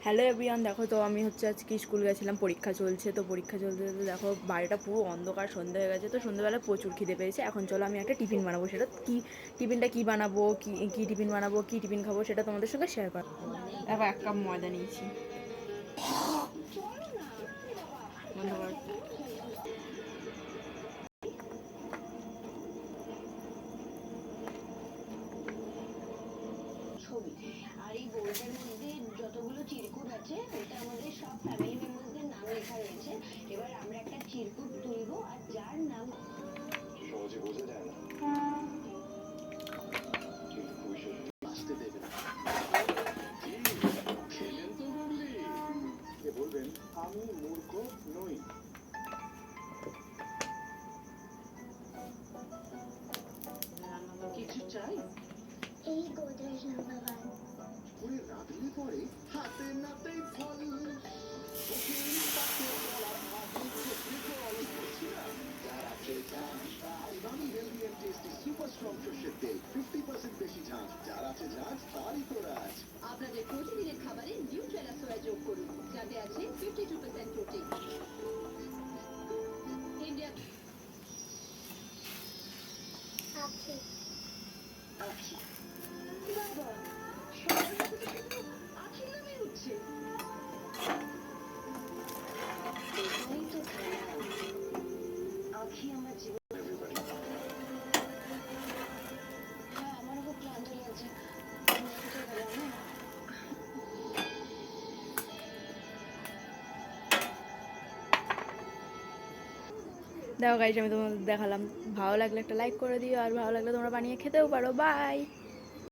Hello everyone, দেখো তো আমি আজকে স্কুল গেছিলাম, পরীক্ষা চলছে। তো পরীক্ষা চলতে চলতে দেখো বাড়িটা পুরো অন্ধকার, সন্ধ্যা হয়ে গেছে। তো সন্ধ্যাবেলা প্রচুর খিদে পেয়েছে। এখন চলো আমি একটা টিফিন বানাবো। সেটা কি টিফিনটা কী বানাবো, কী টিফিন বানাবো, কী টিফিন খাবো, সেটা তোমাদের সঙ্গে শেয়ার করো। দেখো 1 কাপ ময়দা নিয়েছি। বন্ধ কর। ছবি। আর এই বোর্ডের মধ্যে যতগুলো চিরকুট আছে ওটা আমাদের সব ফ্যামিলি মেম্বারসদের নাম লেখা রয়েছে। এবার আমরা একটা চিরকুট তুলবো আর যার নাম সহজে বোঝা যায় না কিন্তু খুবই সত্যি আসতে দেবে না। খেলেন তো বললি কে বলবেন আমি মূর্খ নই। কিছু চাই এই গোদরেজ নাম্বার 1 পুরো রাঁধুনি পরে হাতে নাতেই ফল আপনাদের প্রতিদিনের খাবারে নিউট্রেলা সোয়া যোগ করুন, যাতে আছে 52% প্রোটিন। ইন্ডিয়া আখি আখি বাবা সবার সাথে শুধু আখি নামে উঠছে। এটাই তো খেলা। আখি আমার জীবন। হ্যাঁ, আমারও খুব ক্লান্ত লাগছে। আমি শুতে গেলাম না। দেখো গাইজ, আমি তোমাদের দেখালাম। ভালো লাগলে একটা লাইক করে দিও, আর ভালো লাগলে তোমরা বানিয়ে খেতেও পারো। বাই।